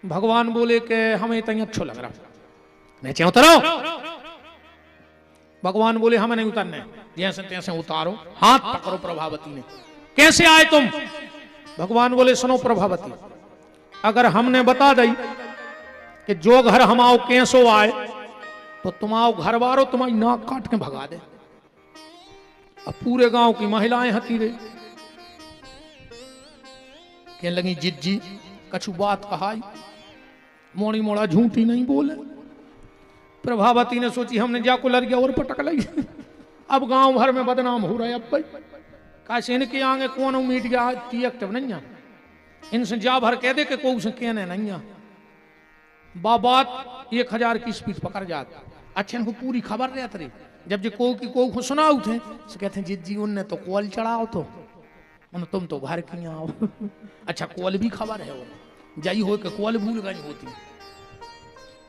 भगवान बोले कि हमें तो अच्छो लग रहा, नीचे उतरो। भगवान बोले हमें नहीं उतरने, जैसे तैसे उतारो। हाथ पकड़ो प्रभावती ने। कैसे आए तुम? भगवान बोले सुनो प्रभावती, अगर हमने बता दी कि जो घर हम आओ कैसो आए, तो तुम आओ घर वारो तुम्हारी नाक काट के भगा दे। अब पूरे गांव की महिलाएं हती रे, कहने लगी जिज्जी कछु बात कहाई, मोड़ी मोड़ा झूठी नहीं बोले। प्रभावती ने सोची हमने जाको लड़ गया और पटक लगी, अब गांव भर में बदनाम हो रहा है। अब भाई कैसे इनके आगे कौन मीट गया की एक्टिव नहीं है, इनसे जा भर कह दे कि को उसे कहने नहीं है। बात 1000 की स्पीड पकड़ जाता। अच्छा इनको पूरी खबर रहती रही, जब जो को सुनाओ थे तो कहते जिज्जी उनने तो कॉल चढ़ाओ, तो तुम तो घर की आओ। अच्छा कॉल भी खबर है, वो जाई हो के कॉल भूल गई होती।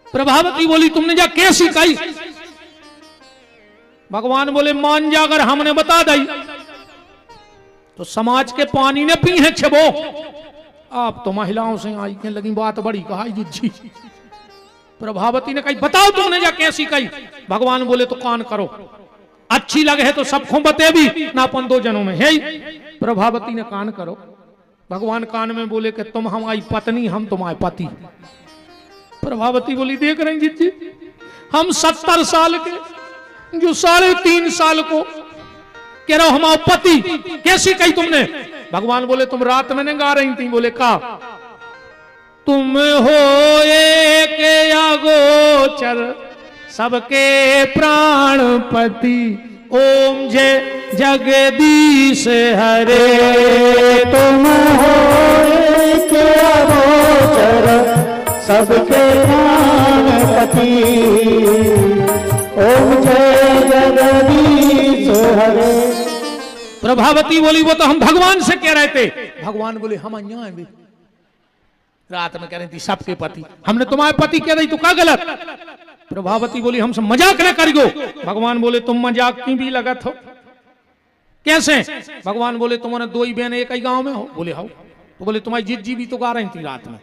प्रभावती बोली तुमने जा कैसी कही? भगवान बोले मान जा अगर हमने बता दी तो समाज के पानी ने पी है छबो। आप तो महिलाओं से आई के लगी बात बड़ी कहा जी। प्रभावती ने कही बताओ तुमने जा कैसी कही? भगवान बोले तो कान करो, अच्छी लगे है तो सबको बते भी ना अपन 2 जनों में है। प्रभावती ने कान करो। भगवान कान में बोले कि तुम हमारी पत्नी, हम तुम्हारे पति। प्रभावती बोली देख रही जी, हम 70 साल के जो 3.5 साल को कह रहा हमारा पति, कैसी कही तुमने? भगवान बोले तुम रात में नहीं गा रही थी? बोले का तुम हो एक अगोचर सबके प्राणपति, ओम जय जगदीश हरे। तुम हो एक अगोचर सबके प्राणपति, ओम जय जगदीश हरे। प्रभावती बोली वो तो हम भगवान से कह रहे थे। भगवान बोले हम यहाँ भी रात में कह रही थी सबके पति, हमने तुम्हारे पति कह रही तो क्या गलत? प्रभावती बोली हमसे मजाक न करियो। भगवान बोले तुम मजाक की भी लगत हो कैसे? भगवान बोले तुम्हारे 2 ही बहन एक ही गांव में हो? बोले हो। तो बोले तुम्हारी जिज्जी भी तो गा रही थी रात में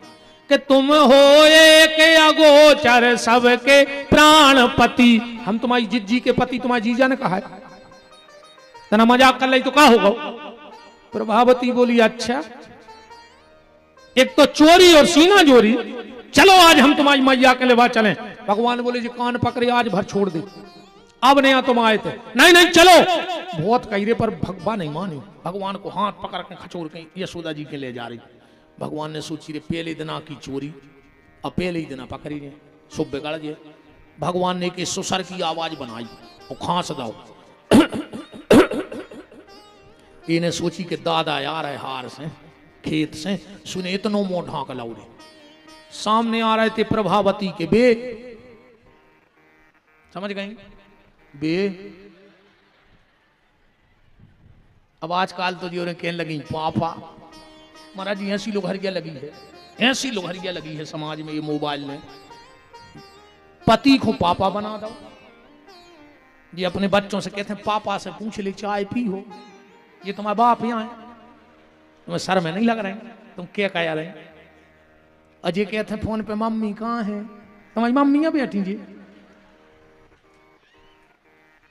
कि तुम हो एक अगोचर सबके प्राणपति, हम तुम्हारी जिज्जी के पति तुम्हारी जीजा ने कहा है, तना मजाक कर ली तो क्या होगा? प्रभावती बोली अच्छा एक तो चोरी और सीना जोरी, चलो आज हम तुम्हारी मैया के लिए चलें। भगवान बोले जी कान पकड़े आज भर छोड़ दे, अब नहीं तुम आए थे। नहीं नहीं चलो, बहुत कही रे पर भगवान नहीं मानी। भगवान को हाथ पकड़ के खचोर के यशोदा जी के ले जा रही। भगवान ने सोची रे पहले दिना की चोरी अब पहले ही दिना पकड़ी रे, शुभ बिगड़ गए। भगवान ने एक सुसर की आवाज बनाई और खांस दो। इन्हें सोची कि दादा आ रहे हार से खेत से, सुने इतनो मोह ढांक लाउरे। सामने आ रहे थे प्रभावती के बे, समझ गए बे। अब आजकल तो जो कहने लगी पापा। महाराज जी ऐसी लोहरिया लगी है, ऐसी लोहरिया लगी है समाज में ये मोबाइल ने। पति को पापा बना दो। ये अपने बच्चों से कहते हैं पापा से पूछ ले चाय पी हो, ये तुम्हारे बाप यहाँ है, तुम्हें सर में नहीं लग रहे तुम क्या कह रहे? अजय कहते हैं फोन पे मम्मी कहाँ है, तुम्हारी मम्मी बैठी जी।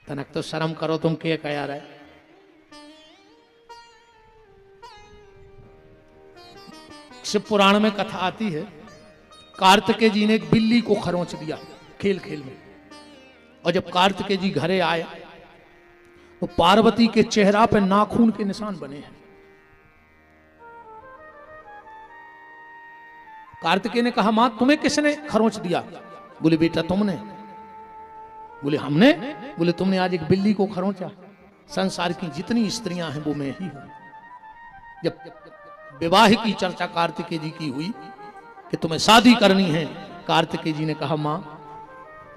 तनक तो शर्म करो, तुम क्या कह रहे? शिव पुराण में कथा आती है, कार्तिकेय जी ने एक बिल्ली को खरोंच दिया खेल खेल में, और जब कार्तिकेय जी घरे आए तो पार्वती के चेहरा पे नाखून के निशान बने हैं। कार्तिकेय ने कहा मां तुम्हें किसने खरोंच दिया? बोले बेटा तुमने। बोले हमने? बोले तुमने आज एक बिल्ली को खरोंचा। संसार की जितनी स्त्रियां हैं वो मैं ही हूं। जब विवाह की चर्चा कार्तिकेय जी की हुई कि तुम्हें शादी करनी है, कार्तिकेय जी ने कहा मां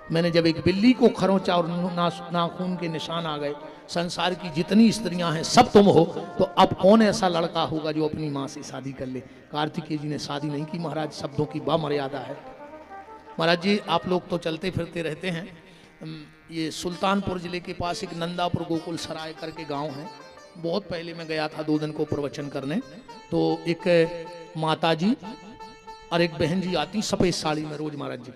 मैंने जब एक बिल्ली को खरोंचा और नाखून के निशान आ गए, संसार की जितनी स्त्रियां हैं सब तुम हो, तो अब कौन ऐसा लड़का होगा जो अपनी मां से शादी कर ले? कार्तिकेय जी ने शादी नहीं की महाराज, शब्दों की बामर्यादा है। महाराज जी आप लोग तो चलते फिरते रहते हैं, ये सुल्तानपुर जिले के पास एक नंदापुर गोकुल सराय करके गांव है। बहुत पहले मैं गया था 2 दिन को प्रवचन करने, तो एक माता जी और एक बहन जी आती सफेद साड़ी में रोज महाराज जी,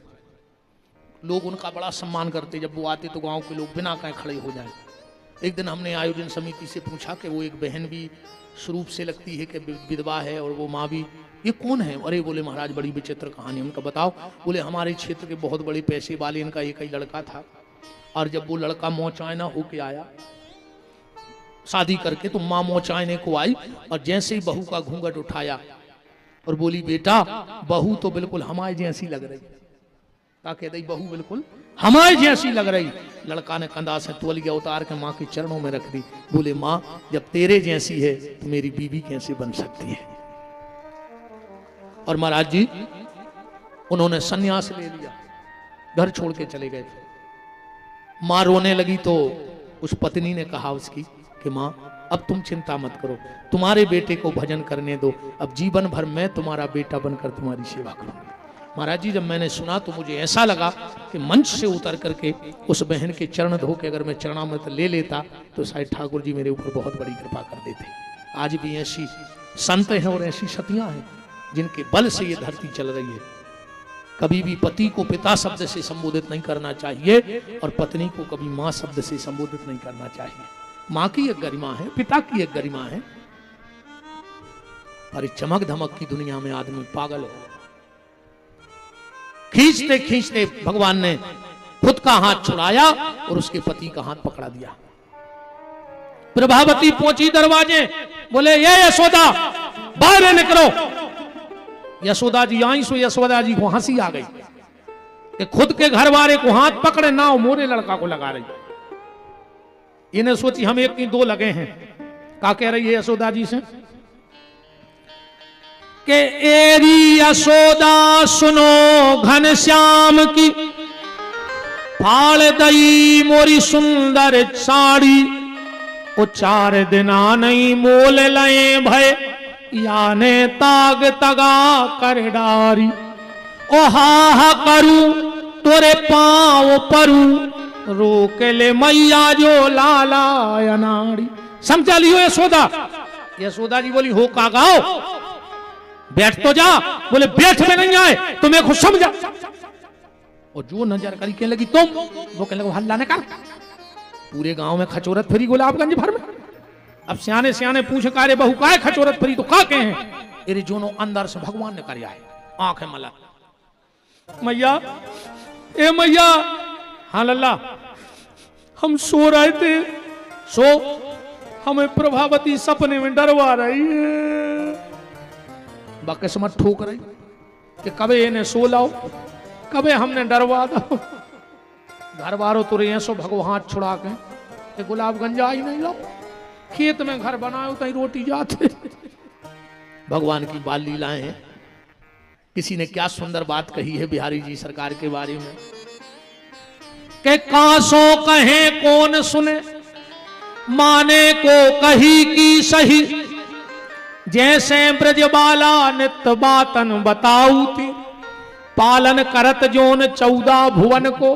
लोग उनका बड़ा सम्मान करते, जब वो आते तो गांव के लोग बिना कहीं खड़े हो जाए। एक दिन हमने आयोजन समिति से पूछा कि वो एक बहन भी स्वरूप से लगती है कि विधवा है और वो माँ भी, ये कौन है? अरे बोले महाराज बड़ी विचित्र कहानी। उनका बताओ? बोले हमारे क्षेत्र के बहुत बड़े पैसे वाले इनका एक ही लड़का था, और जब वो लड़का मौचायना होके आया शादी करके, तो माँ मौचायने को आई और जैसे ही बहू का घूंघट उठाया और बोली बेटा बहू तो बिल्कुल हमारे जैसी लग रही। क्या कह रही? बहू बिल्कुल हमारे जैसी लग रही। लड़का ने कंधा से तौलिया उतार के माँ के चरणों में रख दी। बोले माँ जब तेरे जैसी है तो मेरी बीवी कैसे बन सकती है? और महाराज जी उन्होंने सन्यास ले लिया, घर छोड़ के चले गए थे। माँ रोने लगी तो उस पत्नी ने कहा उसकी कि माँ अब तुम चिंता मत करो, तुम्हारे बेटे को भजन करने दो, अब जीवन भर मैं तुम्हारा बेटा बनकर तुम्हारी सेवा करूंगा। महाराज जी जब मैंने सुना तो मुझे ऐसा लगा कि मंच से उतर करके उस बहन के चरण धो के अगर मैं चरणामृत ले लेता तो शायद ठाकुर जी मेरे ऊपर बहुत बड़ी कृपा कर देते। आज भी ऐसी संत हैं और ऐसी सतियां हैं जिनके बल से ये धरती चल रही है। कभी भी पति को पिता शब्द से संबोधित नहीं करना चाहिए और पत्नी को कभी माँ शब्द से संबोधित नहीं करना चाहिए। माँ की एक गरिमा है, पिता की एक गरिमा है, पर चमक धमक की दुनिया में आदमी पागल हो। खींचते खींचते भगवान ने खुद का हाथ छुड़ाया और उसके पति का हाथ पकड़ा दिया। प्रभावती पहुंची दरवाजे, बोले ये यशोदा बाहर निकलो। यशोदा जी आई सो यशोदा जी को हंसी आ गई कि खुद के घर वाले को हाथ पकड़े ना मोरे लड़का को लगा रही। इन्हें सोची हम एक नहीं दो लगे हैं। क्या कह रही है यशोदा जी से कि एरी यशोदा सुनो घनश्याम की, फाड़ दई मोरी सुंदर साड़ी, ओ 4 दिना नहीं मोल लए भय, याने ताग तगा कर डारी। ओ हा करू तोरे पांव परू, रोक ले मैया जो लाला अनाड़ी। समझा लियो यशोदा? यशोदा जी बोली हो का गाओ, बैठ तो जा। बोले बैठ में नहीं आए तो मैं खुद समझा। और जो नजर करी कहने लगी तुम, वो कहने लगे हल्ला ने कर। पूरे गांव में खचोरत फिरी गुलाबगंज भर में। अब सियाने सियाने पूछे कारे बहू का है खचोरत फिरी तो का कहे हैं? अरे जोनो अंदर से भगवान ने कर आए आंखें मला, मैया ए मैया। हाँ लल्ला हम सो रहे थे, सो हमें प्रभावती सपने में डरवा रही है। बाकी समझ ठोक रही कि कबे इन्हें सो लाओ, कबे हमने डरवा दो। घर बारो तुरे सो भगवान हाथ छुड़ा के गुलाबगंज आई नहीं लो, खेत में घर बनाओ तई रोटी जाते। भगवान की बाल लीलाएं हैं। किसी ने क्या सुंदर बात कही है बिहारी जी सरकार के बारे में कि कासो कहे कौन सुने, माने को कही की सही, जैसे ब्रजबाला नित्य बातन बताऊ थी, पालन करत जोन 14 भुवन को,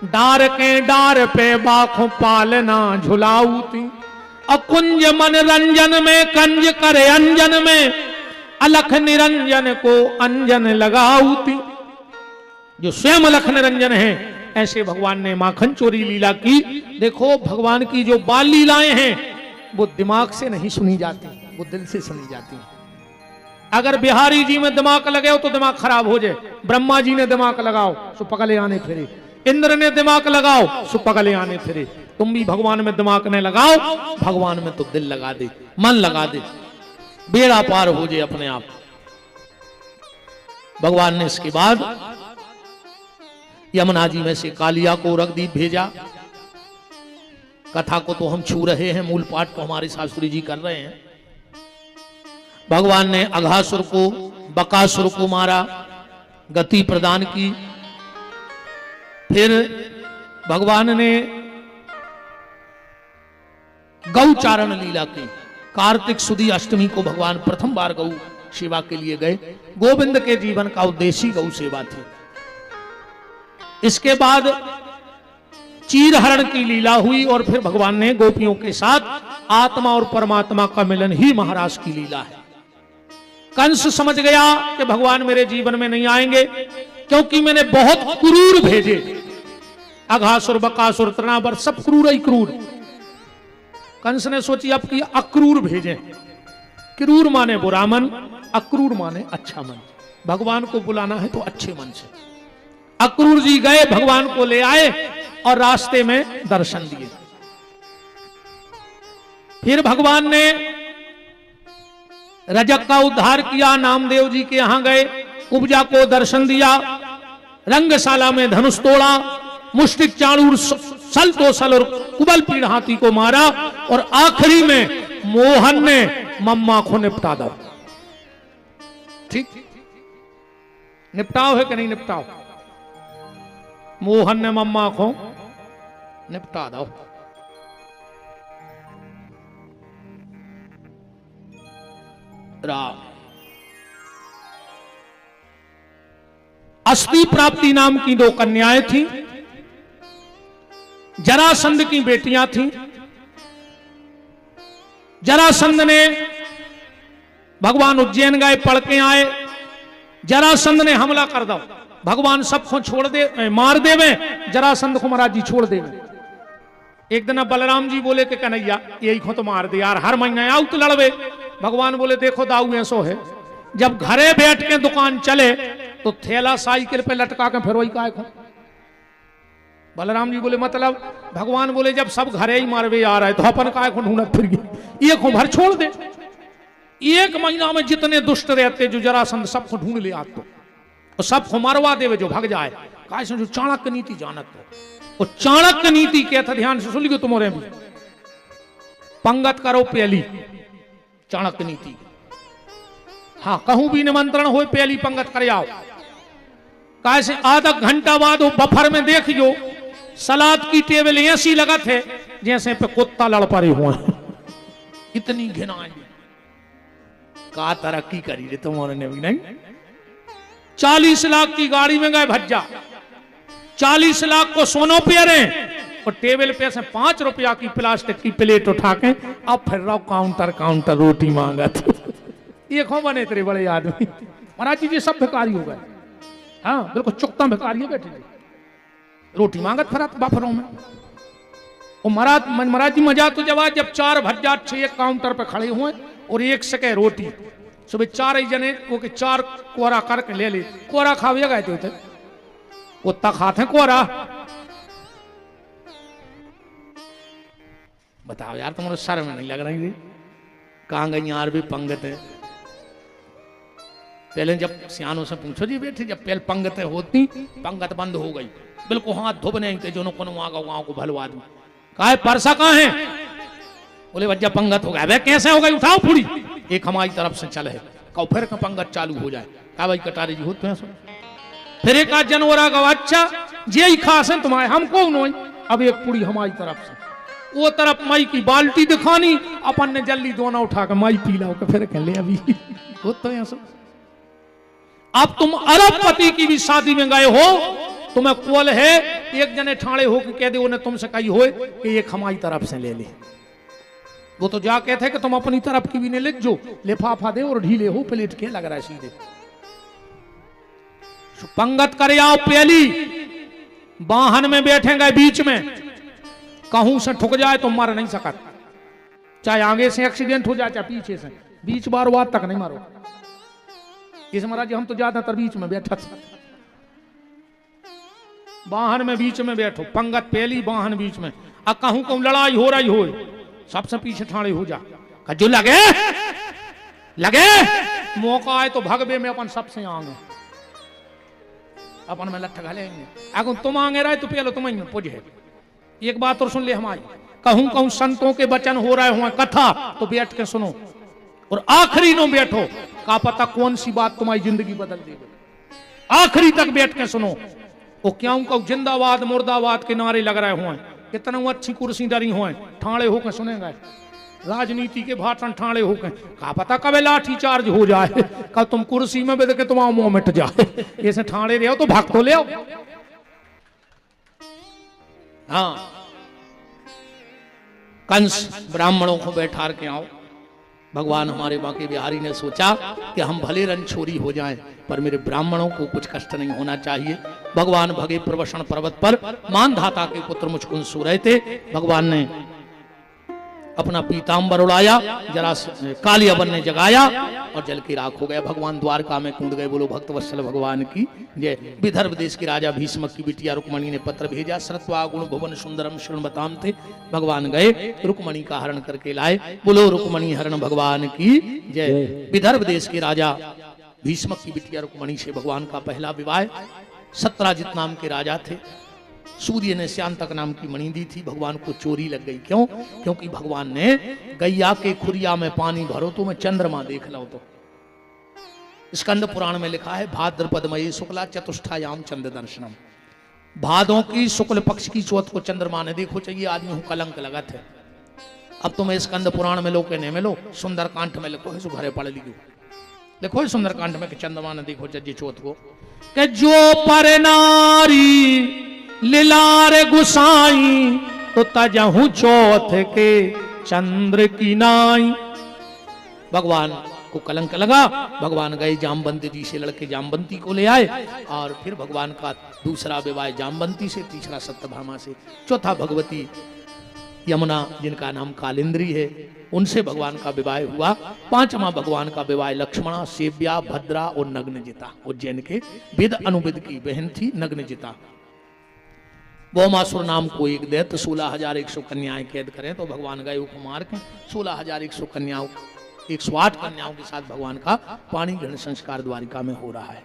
डार के डार पे बाखों पालना झुलाऊ थी। अकुंज मनरंजन में कंज करे अंजन में, अलख निरंजन को अंजन लगाऊ थी। जो स्वयं अलख निरंजन है ऐसे भगवान ने माखन चोरी लीला की। देखो भगवान की जो बाल लीलाएं हैं वो दिमाग से नहीं सुनी जाती, वो दिल से सुनी जाती है। अगर बिहारी जी में दिमाग लगे हो तो दिमाग खराब हो जाए। ब्रह्मा जी ने दिमाग लगाओ सो पगले आने फिरे, इंद्र ने दिमाग लगाओ सो पगले आने फिरे। तुम भी भगवान में दिमाग ने लगाओ, भगवान में तो दिल लगा दे, मन लगा दे, बेड़ा पार हो जाए अपने आप। भगवान ने इसके बाद यमुना जी में से कालिया को रगदीप भेजा। कथा को तो हम छू रहे हैं, मूल पाठ को हमारे शास्त्री जी कर रहे हैं। भगवान ने अघासुर को, बकासुर को मारा, गति प्रदान की। फिर भगवान ने गौचारण लीला की। कार्तिक सुदी अष्टमी को भगवान प्रथम बार गौ सेवा के लिए गए। गोविंद के जीवन का उद्देश्य गौ सेवा थी। इसके बाद चीरहरण की लीला हुई और फिर भगवान ने गोपियों के साथ आत्मा और परमात्मा का मिलन ही महाराज की लीला है। कंस समझ गया कि भगवान मेरे जीवन में नहीं आएंगे, क्योंकि मैंने बहुत क्रूर भेजे। अघासुर, बकासुर, तृणावर सब क्रूर ही क्रूर। कंस ने सोची अब कि अक्रूर भेजे। क्रूर माने बुरा मन, अक्रूर माने अच्छा मन। भगवान को बुलाना है तो अच्छे मन से। अक्रूर जी गए, भगवान को ले आए और रास्ते में दर्शन दिए। फिर भगवान ने रजक का उद्धार किया, नामदेव जी के यहां गए, कुब्जा को दर्शन दिया, रंगशाला में धनुष तोड़ा, मुष्टिक चाणूर सल तो सल और कुबल पीड़ हाथी को मारा, और आखिरी में मोहन ने मम्मा को निपटा दो। ठीक, निपटाओ है कि नहीं निपटाओ? मोहन ने मम्मा को निपटा दो। राम अस्थि प्राप्ति नाम की 2 कन्याएं थीं, जरासंध की बेटियां थीं। जरासंध ने भगवान उज्जैन गए, पढ़ के आए। जरासंध ने हमला कर दो, भगवान सबको छोड़ दे, मार देवे, जरासंध को महाराज जी छोड़ देवे। एक दिन बलराम जी बोले कि कन्हैया यही को तो मार दे यार, हर महीने आओ तो लड़वे। भगवान बोले देखो दाऊ ऐसो है, जब घरे बैठ के दुकान चले तो थैला साइकिल पे लटका के फिर वही काय को। बलराम जी बोले मतलब? भगवान बोले जब सब घरे ही मारवे आ रहे तो अपन काय को ढूंढत फिर गए, एक भर छोड़ दे। 1 महीना में जितने दुष्ट रहते जो जरासंध सबको ढूंढ ले आते और सबको मरवा देवे जो भाग जाए। काय से जो चाणक्य नीति जानत हो, और चाणक्य नीति क्या था ध्यान से सुन लियो तुम्हारे भी। पंगत करो पहली चाणक्य नीति। हाँ, कहूं भी निमंत्रण हो पहली पंगत कर आओ। कैसे आधा घंटा बाद वो बफर में देखियो सलाद की टेबल ऐसी लगत है जैसे पे कुत्ता लड़ पड़े हुए। इतनी घिनाई का तरक्की करी रे तुम्हारे ने भी नहीं। 40 लाख की गाड़ी में गए भज्जा, 40 लाख को सोनो पे रहे, और टेबल पे से 5 रुपया की प्लास्टिक की प्लेट उठा के अब फिर रहो काउंटर रोटी मांगत। ये खो बने तेरे बड़े आदमी। महाराज जी सब भिखारी हो गए। हाँ बिल्कुल चुकता भिखारी बैठे रोटी मांगत फिर बफरों में। और महाराज जी मजा तो जब 4 भज्जा 6 काउंटर पे खड़े हुए और 1 सके रोटी। सुबह 4 ही जने वो के 4 कोरा करके ले ले। कोरा खावे गए थे वो तक खाते कोरा। बताओ यार तुम्हारे सर में नहीं लग रही? कहाँ गई यार भी पंगत है। पहले जब सियानों से पूछो जी बेटे, जब पहले पंगतें होती, पंगत बंद हो गई, बिल्कुल हाथ धोब नहीं थे जो गाँव को भलवा दूं। कहा परसा कहाँ है? बोले भज्जा पंगत हो गया। वे कैसे हो गई? उठाओ पूरी, एक हमारी तरफ से चल है। कहो फिर पंगत चालू हो जाए। कहा भाई कटारे जी होते हैं। फिर एक आध जनवरा का अच्छा जे ही खास है तुम्हारे, हमको नहीं। अब एक पूरी हमारी तरफ से, वो तरफ माई की बाल्टी दिखानी, अपन ने जल्दी दोना उठा के माई पी लाओ के फिर कह ले अभी होते हैं सब। अब तुम अरबपति की भी शादी में गए हो, तुम्हें कोल है, एक जने ठाणे हो के कह दे उन्हें तुमसे कही हो कि एक हमारी तरफ से ले ले। वो तो जा कहते कि तुम अपनी तरफ की भी नहीं लिख जो, लिफाफा दे और ढीले हो प्लेट के लग रहा है सीधे। पंगत करे आओ पहली, वाहन में बैठेंगे बीच में, कहूं से ठुक जाए तो मर नहीं सकत। चाहे आगे से एक्सीडेंट हो जाए चाहे पीछे से, बीच बार वाद तक नहीं मारो। इस महाराज हम तो ज्यादातर बीच में बैठा था। वाहन में बीच में बैठो, पंगत पहली, वाहन बीच में। अब कहूं कहूं लड़ाई हो रही हो, सबसे पीछे ठाणे हो जा। जो लगे मौका आए तो भगवे में अपन सबसे आगे, अपन में लट्ठ घालेंगे। अगर तुम आगे रहे तो पहले तुम पुजे। एक बात और सुन ले हमारी, कहूं कहूं संतों के वचन हो रहे हुए कथा तो बैठ के सुनो, और आखिरी नो बैठो, का पता कौन सी बात तुम्हारी जिंदगी बदल देगी। आखिरी तक बैठ के सुनो। वो क्यों कहूं जिंदाबाद मुर्दाबाद के नारे लग रहे हुए, कितना अच्छी कुर्सी डरी हुए, ठाणे होकर सुनेंगे राजनीति के भाषण, ठाणे होकर, का पता कब लाठी चार्ज हो जाए, कब तुम कुर्सी में बैठ के तुम्हारा मुंह मिट जाए। ऐसे ठाणे रहो तो भाग तो ले आओ। हाँ, कंस ब्राह्मणों को बैठा के आओ, भगवान हमारे बांके बिहारी ने सोचा कि हम भले रणछोड़ी हो जाएं, पर मेरे ब्राह्मणों को कुछ कष्ट नहीं होना चाहिए। भगवान भगे प्रवसन पर्वत पर मानधाता के पुत्र मुचकुंद सो रहे थे। भगवान ने अपना पीताम्बर उड़ाया, जरा कालियावन ने जगाया और जल की राख हो गया। भगवान द्वारका में कूद गए। बोलो भक्तवत्सल भगवान की जय। विदर्भ देश के राजा भीष्मक की बिटिया रुक्मणी ने पत्र भेजा। श्रुत्वा गुण भुवन सुंदरम शृण्वताम थे। भगवान गए, रुक्मणी का हरण करके लाए। बोलो रुक्मणी हरण भगवान की जय। विदर्भ देश के राजा भीष्मक की बिटिया रुक्मणी से भगवान का पहला विवाह। सत्राजित नाम के राजा थे। सूर्य ने श्यांतक नाम की मणि दी थी, भगवान को चोरी लग गई। क्यों? क्योंकि भगवान ने गैया के खुरिया में पानी भरो तो मैं चंद्रमा देख लो। तो स्कंद पुराण में लिखा है भाद्रपदमयी शुक्ला चतुष्टायाम चंद्र दर्शनम। भादों की शुक्ल पक्ष की चौथ को चंद्रमा ने देखो चाहिए, आदमी हूं कलंक लगत है। अब तुम्हें स्कंद पुराण में लो के नहीं मिलो, सुंदरकांड में लिखो है, सो घरे पढ़ लिखो, लिखो सुंदरकांड में कि चंद्रमा ने देखो चाहिए चौथ को कि जो पर नारी लीलार गुसाई तो तजहू चौथ के चंद्र की नाई। भगवान को कलंक लगा। भगवान गए जामवंती जी से लड़के जामवंती को ले आए और फिर भगवान का दूसरा विवाह जामवंती से, तीसरा सत्यभामा से, चौथा भगवती यमुना जिनका नाम कालिंद्री है उनसे भगवान का विवाह हुआ। पांचवा भगवान का विवाह लक्ष्मणा, सेव्या, भद्रा और नग्नजिता, उज्जैन के वेद अनुविद की बहन थी नग्नजिता। भौमासुर नाम को एक दैत्य 16,100 कन्याएं कैद करें तो भगवान गए उपमार के 16,100 कन्याओं 108 कन्याओं के साथ भगवान का पाणी ग्रहण संस्कार द्वारिका में हो रहा है।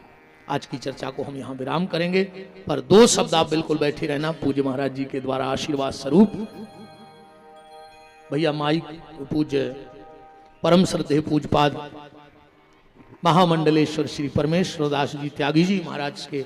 आज की चर्चा को हम यहाँ विराम करेंगे, पर 2 शब्द आप बिल्कुल बैठे रहना पूज्य महाराज जी के द्वारा आशीर्वाद स्वरूप। भैया माइक पूज्य परम श्रद्धेय पूजपाद महामंडलेश्वर श्री परमेश्वर दास जी त्यागी जी महाराज के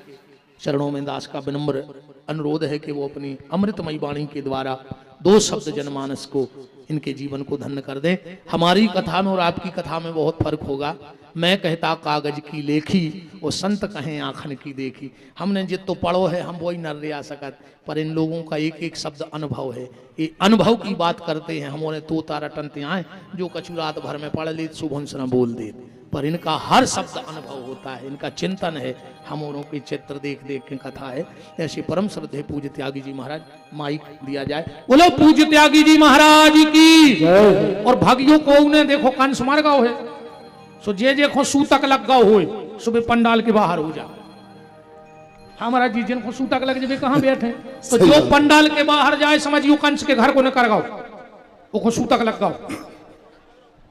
चरणों में दास का विनम्र अनुरोध है कि वो अपनी अमृतमयी वाणी के द्वारा 2 शब्द जनमानस को, इनके जीवन को धन्य कर दें। हमारी कथा में और आपकी कथा में बहुत फर्क होगा। मैं कहता कागज की लेखी और संत कहें आखन की देखी। हमने जित तो पढ़ो है हम वही न रिया सकत, पर इन लोगों का एक एक शब्द अनुभव है। ये अनुभव की बात करते हैं। हमने तो तारा टनते आए जो कछु रात भर में पढ़ ले सुबह से न बोल दे, पर इनका हर शब्द अनुभव होता है, इनका चिंतन है, हम औरों के चित्र देख देख के कथा है। ऐसे परम श्रद्धेय पूज्य त्यागी जी महाराज, माइक दिया जाए। बोलो पूज्य त्यागी जी महाराज की। और भाग्यों को उन्हें देखो कंस मार गाओ है, सो जे देखो सूतक लग गाओ हो, सुबह पंडाल के बाहर हो जा। हमारा जी जिनको सूतक लग जाए कहाँ बैठे, तो जो पंडाल के बाहर जाए समझियो कंस के घर को न कर गाओ, वो सूतक लग गाओ।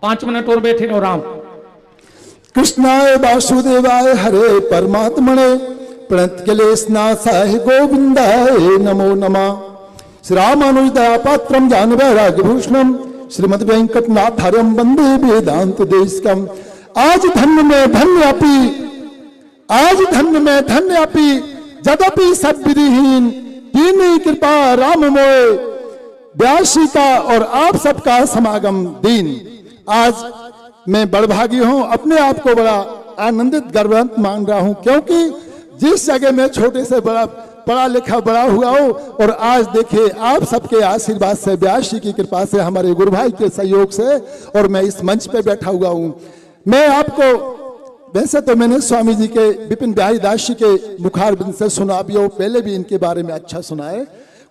5 मिनट और बैठे रहो। राम कृष्णाय वासुदेवाय हरे परमात्मने प्रणतक्लेशनाशाय गोविंदाय नमो नमः। श्री रामानुजदया पात्रम ज्ञानवैराग्यभूषणम श्रीमद् वेंकटनाथार्यम वंदे वेदांत देशिकम। आज धन्य में धन्य अपि, आज धन्य में धन्य अपि, जदपि सब विधिहीन दीनी कृपा राम मोए व्यासी का और आप सबका समागम दीन। आज मैं बड़भागी हूं, अपने आप को बड़ा आनंदित गर्ववंत मान रहा हूं, क्योंकि जिस जगह मैं छोटे से बड़ा पढ़ा लिखा बड़ा हुआ हूं और आज देखिए आप सबके आशीर्वाद से, व्यास जी की कृपा से, हमारे गुरु भाई के सहयोग से, और मैं इस मंच पे बैठा हुआ हूं। मैं आपको, वैसे तो मैंने स्वामी जी के विपिन बिहारी दास जी के मुखारबिंद से सुना भी हो, पहले भी इनके बारे में अच्छा सुना है,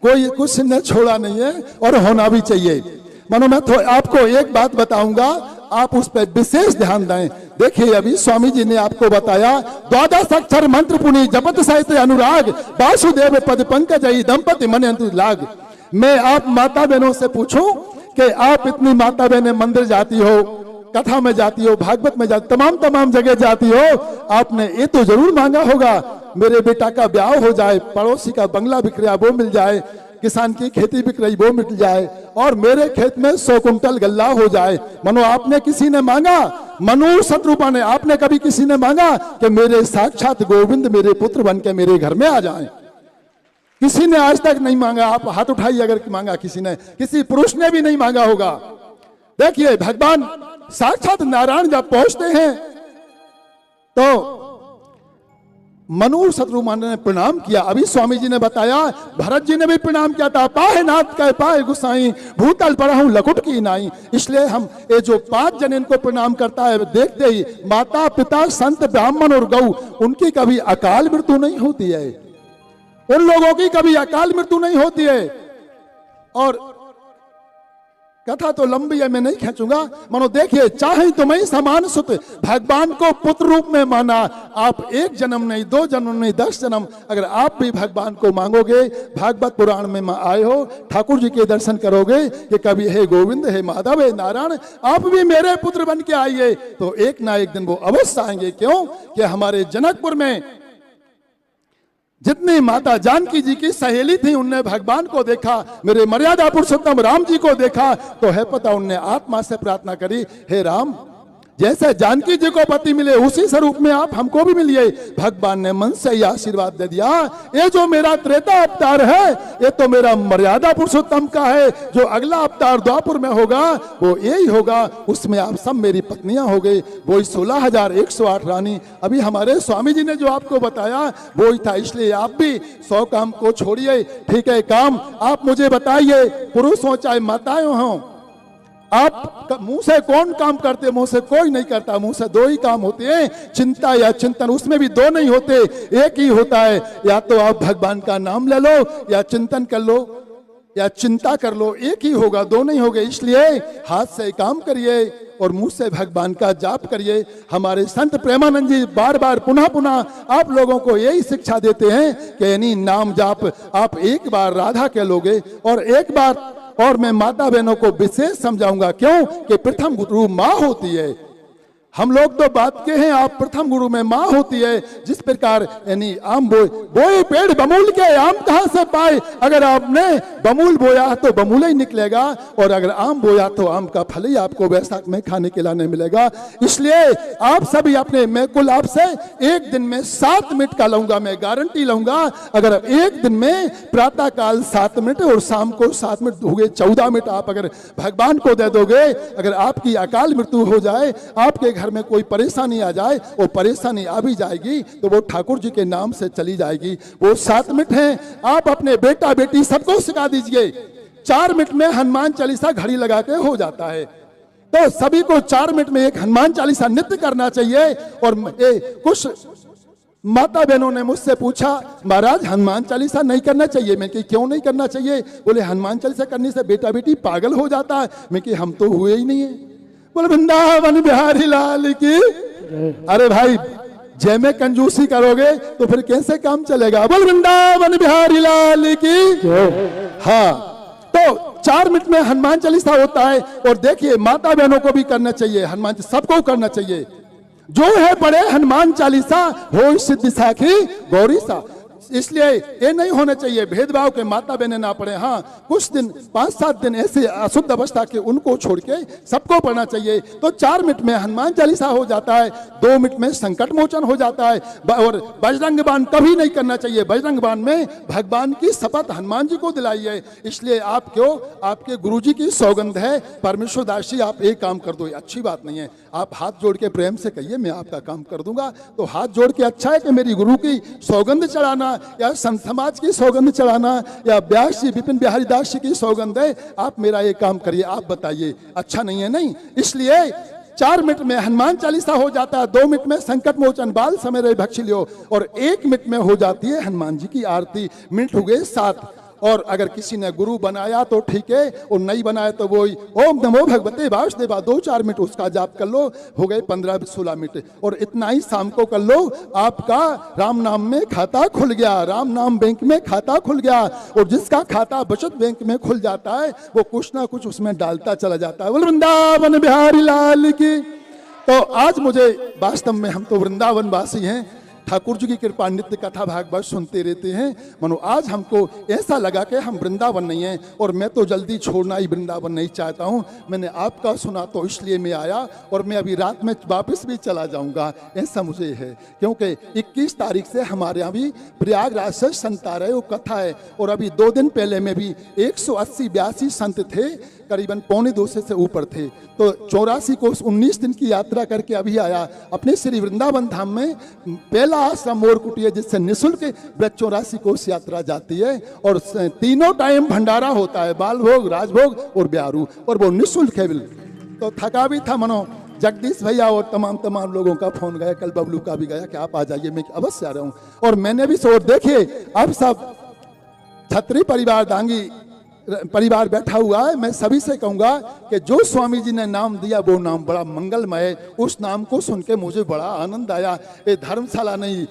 कोई कुछ ने छोड़ा नहीं है और होना भी चाहिए। मानो मैं तो आपको एक बात बताऊंगा, आप उस पर विशेष ध्यान दें। देखिए अभी स्वामी जी ने आपको बताया 12 अक्षर मंत्र पुनि जपत साहित्य अनुराग वासुदेव पद पंकज दंपति मन अंतु लाग। मैं आप माता बहनों से पूछूं कि आप इतनी माता बहनें मंदिर जाती हो, कथा में जाती हो, भागवत में जाती, तमाम जगह जाती हो, आपने ये तो जरूर मांगा होगा मेरे बेटा का ब्याह हो जाए, पड़ोसी का बंगला बिक रहा वो मिल जाए, किसान की खेती बिक रही वो मिल जाए, और मेरे खेत में 100 कुंटल गल्ला हो जाए। मनो आपने किसी ने मांगा, मनु शत्रुपा ने, आपने कभी किसी ने मांगा कि मेरे साक्षात गोविंद मेरे पुत्र बन के मेरे घर में आ जाएं? किसी ने आज तक नहीं मांगा। आप हाथ उठाइए अगर मांगा किसी ने, किसी पुरुष ने भी नहीं मांगा होगा। देखिए भगवान साक्षात नारायण जब पहुंचते हैं तो मनु शत्रुघ्न ने प्रणाम किया। अभी स्वामी जी ने बताया भरत जी ने भी प्रणाम किया था। पाहे नाथ कह पाए गुसाई, भूतल पर हूं लकुट की नाई। इसलिए हम ये जो 5 जन इनको प्रणाम करता है, देखते ही माता पिता संत ब्राह्मण और गौ, उनकी कभी अकाल मृत्यु नहीं होती है, उन लोगों की कभी अकाल मृत्यु नहीं होती है। और कथा तो लंबी है, मैं नहीं खींचूंगा। मानो देखिए, चाहे तुम्हें समान सुत, भगवान को पुत्र रूप में माना। आप 1 जन्म नहीं, 2 जन्म नहीं, 10 जन्म अगर आप भी भगवान को मांगोगे, भागवत पुराण में आए हो, ठाकुर जी के दर्शन करोगे कि कभी हे गोविंद, हे माधव, हे नारायण, आप भी मेरे पुत्र बन के आइए, तो एक ना एक दिन वो अवश्य आएंगे। क्यों कि हमारे जनकपुर में जितनी माता जानकी जी की सहेली थी, उनने भगवान को देखा, मेरे मर्यादा पुरुषोत्तम राम जी को देखा, तो है पता उनने आत्मा से प्रार्थना करी, हे राम, जैसे जानकी जी को पति मिले उसी स्वरूप में आप हमको भी मिलिए। भगवान ने मन से ही आशीर्वाद दे दिया। ये जो मेरा त्रेता अवतार है, ये तो मेरा मर्यादा पुरुषोत्तम का है। जो अगला अवतार द्वापर में होगा वो यही होगा, उसमें आप सब मेरी पत्नियां हो गई। वो 16,108 रानी अभी हमारे स्वामी जी ने जो आपको बताया वो ही था। इसलिए आप भी 100 काम को छोड़िए, ठीक है, काम आप मुझे बताइए, पुरुष हो चाहे माताएं हों, आप मुंह से कौन काम करते? मुंह से कोई नहीं करता। मुंह से 2 ही काम होते हैं, चिंता या चिंतन। उसमें भी 2 नहीं होते, एक ही होता है। या तो आप भगवान का नाम ले लो, या चिंतन कर लो, या चिंता कर लो, एक ही होगा, 2 नहीं होंगे। इसलिए हाथ से काम करिए और मुंह से भगवान का जाप करिए। हमारे संत प्रेमानंद जी बार बार पुनः पुनः आप लोगों को यही शिक्षा देते हैं कि यानी नाम जाप आप एक बार राधा के लोगे और एक बार, और मैं माता बहनों को विशेष समझाऊंगा। क्यों कि प्रथम गुरु माँ होती है। हम लोग तो बात के हैं, आप प्रथम गुरु में माँ होती है। जिस प्रकार यानी आम बोए पेड़ बमूल के आम कहां से पाए? अगर आपने बमूल बोया तो बमूल ही निकलेगा, और अगर आम बोया तो आम का फल ही आपको वैशाख में खाने के लाने मिलेगा। इसलिए आप सभी अपने, मैं कुल आपसे एक दिन में 7 मिनट का लूंगा, मैं गारंटी लूंगा। अगर एक दिन में प्रातः काल 7 मिनट और शाम को 7 मिनट हो गए, 14 मिनट आप अगर भगवान को दे दोगे, अगर आपकी अकाल मृत्यु हो जाए, आपके घर में कोई परेशानी आ जाए, वो परेशानी आ भी जाएगी तो वो ठाकुर जी के नाम से चली जाएगी। वो 7 मिनट हैं, आप अपने बेटा बेटी सबको सिखा दीजिए। 4 मिनट में हनुमान चालीसा घड़ी लगा के हो जाता है, तो सभी को 4 मिनट में एक हनुमान चालीसा नित्य करना चाहिए। और कुछ माता बहनों ने मुझसे पूछा, महाराज हनुमान चालीसा नहीं करना चाहिए। मैं कि क्यों नहीं करना चाहिए? बोले हनुमान चालीसा करने से बेटा बेटी पागल हो जाता है। मैं कि हम तो हुए ही नहीं है। बोले वृंदावन बिहारी लाल की। अरे भाई, जय में कंजूसी करोगे तो फिर कैसे काम चलेगा? बोल वृंदावन बिहारी लाल की। हाँ, तो 4 मिनट में हनुमान चालीसा होता है। और देखिए, माता बहनों को भी करना चाहिए, हनुमान सबको करना चाहिए। जो है पढ़े हनुमान चालीसा, हो सिद्धि साखी गौरी सा। इसलिए ये नहीं होना चाहिए भेदभाव के माता बहनें ना पढ़े। हाँ, कुछ दिन 5-7 दिन ऐसे अशुद्ध अवस्था के उनको छोड़ के सबको पढ़ना चाहिए। तो 4 मिनट में हनुमान चालीसा हो जाता है, 2 मिनट में संकट मोचन हो जाता है। और बजरंग बाण कभी नहीं करना चाहिए। बजरंग बाण में भगवान की शपथ हनुमान जी को दिलाई है। इसलिए आप क्यों, आपके गुरुजी की सौगंध है, परमेश्वर दास जी आप एक काम कर दो, अच्छी बात नहीं है। आप हाथ जोड़ के प्रेम से कहिए मैं आपका काम कर दूंगा। तो हाथ जोड़ के अच्छा है कि मेरी गुरु की सौगंध चढ़ाना, या संत समाज की सौगंध चढ़ाना, या व्यास जी विपिन बिहारी दास जी की सौगंध है, आप मेरा ये काम करिए। आप बताइए अच्छा नहीं है? नहीं। इसलिए 4 मिनट में हनुमान चालीसा हो जाता है, 2 मिनट में संकट मोचन बाल समय भक्षी लियो, और 1 मिनट में हो जाती है हनुमान जी की आरती। मिनट हो गए 7। और अगर किसी ने गुरु बनाया तो ठीक है, और नहीं बनाया तो वही ओम नमो भगवते वासुदेवा 2-4 मिनट उसका जाप कर लो, हो गए 15-16 मिनट। और इतना ही शाम को कर लो, आपका राम नाम में खाता खुल गया, राम नाम बैंक में खाता खुल गया। और जिसका खाता बचत बैंक में खुल जाता है वो कुछ ना कुछ उसमें डालता चला जाता है। बोल वृंदावन बिहारी लाल की। तो आज मुझे वास्तव में, हम तो वृंदावन वासी हैं, ठाकुर जी की कृपा नित्य कथा भागवत सुनते रहते हैं। मनो आज हमको ऐसा लगा कि हम वृंदावन नहीं हैं, और मैं तो जल्दी छोड़ना ही वृंदावन नहीं चाहता हूं। मैंने आपका सुना तो इसलिए मैं आया, और मैं अभी रात में वापस भी चला जाऊंगा, ऐसा मुझे है। क्योंकि 21 तारीख से हमारे यहाँ भी प्रयागराज से संत आ रहे, वो कथा है। और अभी 2 दिन पहले में भी 180-82 संत थे, करीबन 2.25 से ऊपर थे। तो 84 को 19 दिन की यात्रा करके अभी आया। अपने श्री वृंदावन धाम में पहला आश्रम मोर कुटी है जिससे निःशुल्क ब्रजचौरासी कोष यात्रा जाती है और तीनों टाइम भंडारा होता है, बाल भोग, राजभोग और ब्यारू, और वो निःशुल्क है। तो थका भी था मनो, जगदीश भैया और तमाम लोगों का फोन गया, कल बबलू का भी गया कि आप आ जाइए, मैं अवश्य आ रहा हूँ। और मैंने भी सोच, देखिए अब सब छत्री परिवार दांगी परिवार बैठा हुआ है, मैं सभी से कहूंगा कि जो स्वामी जी ने नाम दिया वो नाम बड़ा मंगलमय है, उस नाम को सुन के मुझे बड़ा आनंद आया। ये धर्मशाला नहीं,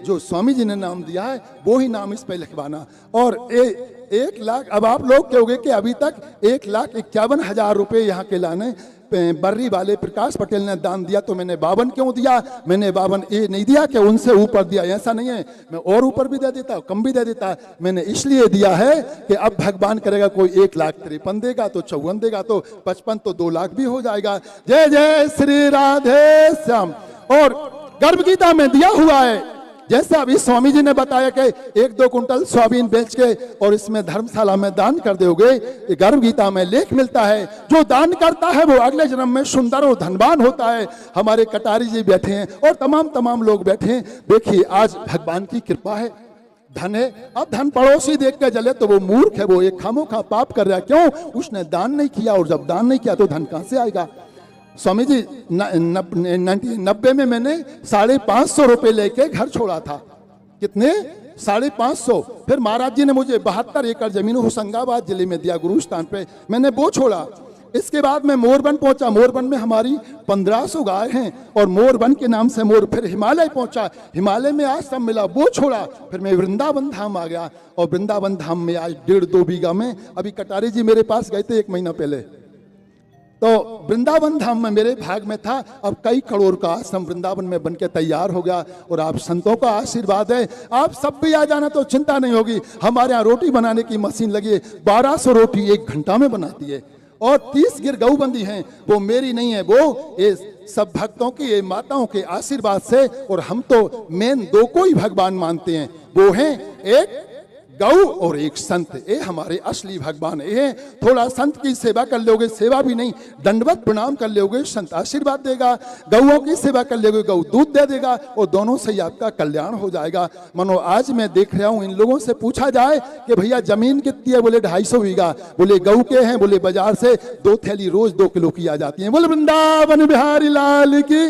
जो स्वामी जी ने नाम दिया है वो ही नाम इस पे लिखवाना। और 1 लाख, अब आप लोग कहोगे कि अभी तक 1,51,000 रुपये यहाँ के लाने बर्री वाले प्रकाश पटेल ने दान दिया, तो मैंने 52 क्यों दिया? मैंने 52 ये नहीं दिया कि उनसे ऊपर दिया, ऐसा नहीं है, मैं और ऊपर भी दे देता, कम भी दे देता। मैंने इसलिए दिया है कि अब भगवान करेगा, कोई 1,53,000 देगा तो 54 देगा तो 55 तो 2 लाख भी हो जाएगा। जय जय श्री राधे श्याम। और गर्भ गीता में दिया हुआ है, जैसा अभी स्वामी जी ने बताया कि 1-2 कुंटल सोयाबीन बेच के और इसमें धर्मशाला में दान कर दोगे, गर्भ गीता में लेख मिलता है, जो दान करता है वो अगले जन्म में सुंदर और धनवान होता है। हमारे कटारी जी बैठे हैं और तमाम लोग बैठे हैं। देखिए आज भगवान की कृपा है, धन है। अब धन पड़ोसी देख के जले तो वो मूर्ख है, वो एक खामोखा पाप कर रहा है। क्यों? उसने दान नहीं किया, और जब दान नहीं किया तो धन कहां से आएगा? स्वामी जी 90 में मैंने 550 रुपए लेके घर छोड़ा था। कितने? 550। फिर महाराज जी ने मुझे 72 एकड़ जमीन होशंगाबाद जिले में दिया, गुरु स्थान पे, मैंने वो छोड़ा। इसके बाद मैं मोरबन पहुंचा, मोरबन में हमारी 1500 गाय हैं और मोरबन के नाम से मोर। फिर हिमालय पहुंचा, हिमालय में आश्रम मिला, वो छोड़ा। फिर मैं वृंदावन धाम आ गया और वृंदावन धाम में आज 1.5-2 बीघा में, अभी कटारी जी मेरे पास गए थे 1 महीना पहले, तो वृंदावन धाम में मेरे भाग में था। अब कई करोड़ का आश्रम वृंदावन में बनके तैयार हो गया और आप संतों का आशीर्वाद है, आप सब भी आ जाना तो चिंता नहीं होगी। हमारे यहाँ रोटी बनाने की मशीन लगी है, 1200 रोटी 1 घंटा में बनाती है। और 30 गिर गऊ बंदी हैं, वो मेरी नहीं है, वो ये सब भक्तों की, ये माताओं के आशीर्वाद से। और हम तो मेन 2 को ही भगवान मानते हैं, वो हैं एक गौ और एक संत। ये हमारे असली भगवान है। थोड़ा संत की सेवा कर लोगे, सेवा भी नहीं, दंडवत प्रणाम कर लोगे, संत आशीर्वाद देगा। गौओं की सेवा कर लोगे, गौ दूध दे देगा और दोनों से ही आपका कल्याण हो जाएगा। मनो आज मैं देख रहा हूं, इन लोगों से पूछा जाए कि भैया जमीन कितनी है, बोले 250 बीघा। बोले गौ के हैं, बोले बाजार से 2 थैली रोज 2 किलो की आ जाती है। बोले वृंदावन बिहारी लाल की।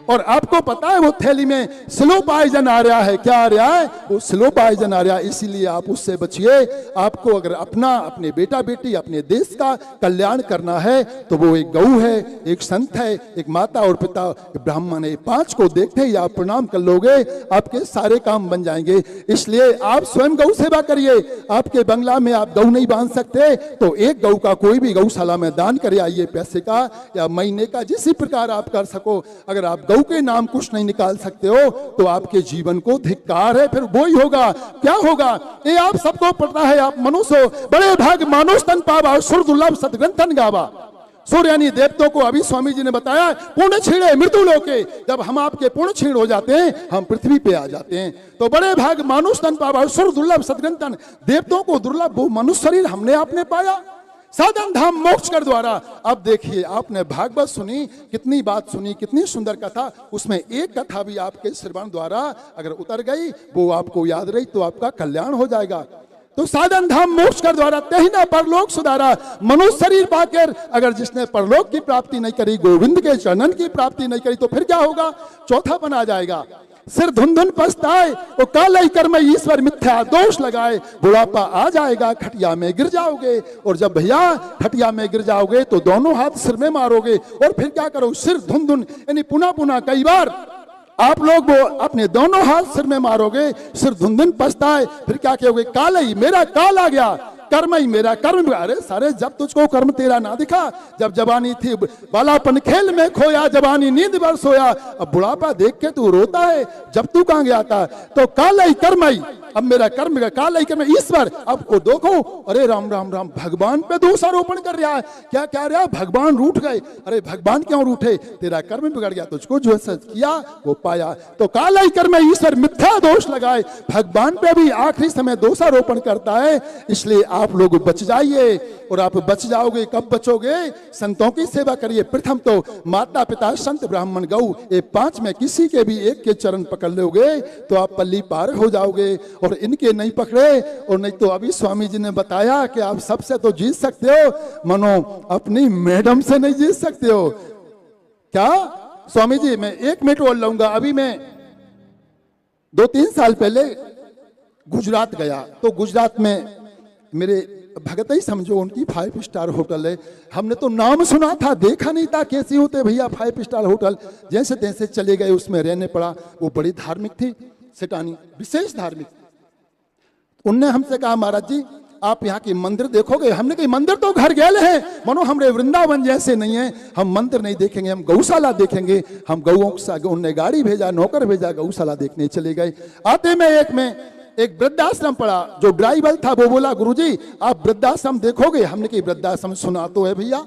और आपको पता है वो थैली में स्लो पॉइजन आ रहा है। क्या आ रहा है? वो स्लो पॉइजन आ रहा है, इसीलिए आप उससे बचिए। आपको अगर अपने बेटा बेटी, अपने देश का कल्याण करना है तो वो एक गऊ है, एक संत है, एक माता और पिता ब्राह्मण है। 5 को देखते ही आप प्रणाम कर लोगे, आपके सारे काम बन जाएंगे। इसलिए आप स्वयं गौ सेवा करिए। आपके बंगला में आप गऊ नहीं बांध सकते तो एक गऊ का कोई भी गौशाला में दान करे आइए, पैसे का या महीने का, जिस प्रकार आप कर सको। अगर आप गौ के नाम कुछ नहीं निकाल सकते हो तो आपके जीवन को धिक्कार है। फिर वो ही होगा, क्या होगा ये आप सबको पता है। आप मनुष्य बड़े भाग मानुष तन पावा, सुर दुर्लभ सदग्रंथन गावा। सूर्य यानी देवताओं को अभी स्वामी जी ने बताया पुण्य छीणे मृत्यु लोके। जब हम आपके पुण्य छीण हो जाते हैं, हम पृथ्वी पे आ जाते हैं। तो बड़े भाग मानुष तन पावा, सुर दुर्लभ सदग्रंथन। देवताओं को दुर्लभ वो मनुष्य शरीर हमने आपने पाया, साधन धाम मोक्ष कर द्वारा। अब देखिए आपने भागवत सुनी, कितनी बात सुनी, कितनी सुंदर कथा। उसमें एक कथा भी आपके श्रवण द्वारा अगर उतर गई, वो आपको याद रही तो आपका कल्याण हो जाएगा। तो साधन धाम मोक्ष कर द्वारा तही ना परलोक सुधारा। मनुष्य शरीर पाकर अगर जिसने परलोक की प्राप्ति नहीं करी, गोविंद के चरणन की प्राप्ति नहीं करी, तो फिर क्या होगा? चौथापन आ जाएगा। सिर धुन पछताए वो काले कर्म ईश्वर मिथ्या दोष लगाए। बुढ़ापा आ जाएगा, खटिया में गिर जाओगे। और जब भैया खटिया में गिर जाओगे तो दोनों हाथ सिर में मारोगे। और फिर क्या करो? सिर धुन यानी पुनः कई बार आप लोग वो अपने दोनों हाथ सिर में मारोगे, सिर धुन पछताए। फिर क्या कहोगे? काल ही मेरा काल आ गया, कर्म ही मेरा कर्म। अरे सारे जब तुझको कर्म तेरा ना दिखा, जब जवानी थी बालापन खेल में खोया, जवानी नींद भर सोया। अब बुढ़ापा देख के तू रोता है, जब तू कहां गया था? तो काल ही कर्म ही अब मेरा कर्म का काल आई कर्म ईश्वर। अब वो देखो, अरे राम राम राम, भगवान पे दोषारोपण कर रहा है। क्या क्या रहा, भगवान रूठ गए। अरे भगवान क्यों रूठे, तेरा कर्म बिगड़ गया, तुझको जो सच किया वो पाया। तो काल आई कर्म ईश्वर मिथ्या दोष लगाए, भगवान पे भी आखिरी समय दोषारोपण करता है। इसलिए आप लोग बच जाइए, और आप बच जाओगे। कब बचोगे, संतों की सेवा करिए। प्रथम तो माता पिता संत ब्राह्मण गौ, ये 5 में किसी के भी एक के चरण पकड़ लोगे तो आप पल्ली पार हो जाओगे। और इनके नहीं पकड़े, और नहीं तो अभी स्वामी जी ने बताया कि आप सबसे तो जीत सकते हो, मनो अपनी मैडम से नहीं जीत सकते हो। क्या स्वामी जी, मैं 1 मिनट और लूंगा। अभी मैं 2-3 साल पहले गुजरात गया, तो गुजरात में मेरे भगत ही समझो, उनकी 5 स्टार होटल है। हमने तो नाम सुना था, देखा नहीं था कैसे होते भैया 5 स्टार होटल। जैसे तैसे चले गए, उसमें रहने पड़ा। वो बड़ी धार्मिक थी सेठानी, विशेष धार्मिक। उनने हमसे कहा, महाराज जी आप यहाँ के मंदिर देखोगे? हमने कहा मंदिर तो घर गए हैं, मनो हमरे वृंदावन जैसे नहीं है, हम मंदिर नहीं देखेंगे, हम गौशाला देखेंगे। हम गौओं से उनने गाड़ी भेजा, नौकर भेजा, गौशाला देखने चले गए। आते में एक वृद्धाश्रम पड़ा, जो ड्राइवर था वो बोला, गुरुजी आप वृद्धाश्रम देखोगे? हमने कहा वृद्धाश्रम सुना तो है भैया,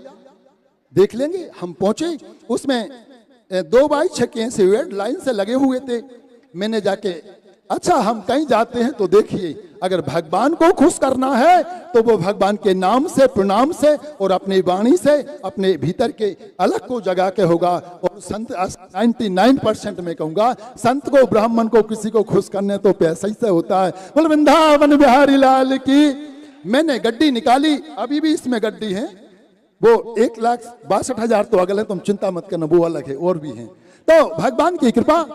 देख लेंगे। हम पहुंचे, उसमें 2 बाई 6 से वेट लाइन से लगे हुए थे। मैंने जाके, अच्छा हम कहीं जाते हैं तो देखिए, अगर भगवान को खुश करना है तो वो भगवान के नाम से, प्रणाम से और अपनी वाणी से अपने भीतर के अलग को जगा के होगा। और संत 99% में कहूंगा, संत को, ब्राह्मण को, किसी को खुश करने तो पैसा ही से होता है। बोल वृंदावन बिहारी लाल की। मैंने गड्डी निकाली, अभी भी इसमें गड्डी है, वो 1,62,000 तो अगले, तुम चिंता मत करना, वो अलग है, और भी हैं। तो भगवान की कृपा।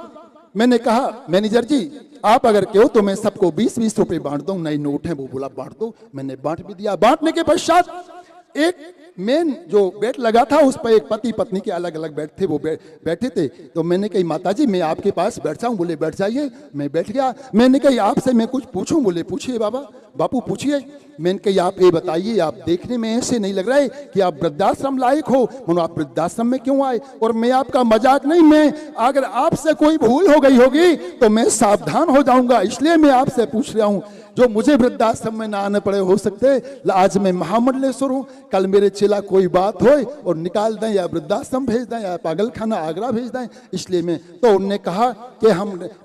मैंने कहा मैनेजर जी आप अगर कहो तो मैं सबको 20-20 रुपए बांट दूं, नई नोट है। वो बोला बांट दो, मैंने बांट भी दिया। बांटने के पश्चात एक मेन जो बेड लगा था, उस पर एक पति पत्नी के अलग अलग बेड थे, वो बैठे थे। तो मैंने कही माता जी मैं आपके पास बैठ जाऊं? बोले बैठ जाइए। मैं बैठ गया। मैंने कही आपसे मैं कुछ पूछूं? बोले पूछिए बापू पूछिए। मैंने कही आप ये बताइए, आप देखने में ऐसे नहीं लग रहा है कि आप वृद्धाश्रम लायक हो, मनो आप वृद्धाश्रम में क्यों आए? और मैं आपका मजाक नहीं, मैं अगर आपसे कोई भूल हो गई होगी तो मैं सावधान हो जाऊंगा, इसलिए मैं आपसे पूछ रहा हूं। जो मुझे वृद्धाश्रम में ना आने पड़े, हो सकते आज मैं महामंडलेश्वर हूं, कल मेरे चेला कोई बात हो और निकाल दें, या वृद्धाश्रम भेज दें, या पागलखाना आगरा भेज दें, इसलिए मैं। तो उन्होंने कहा कि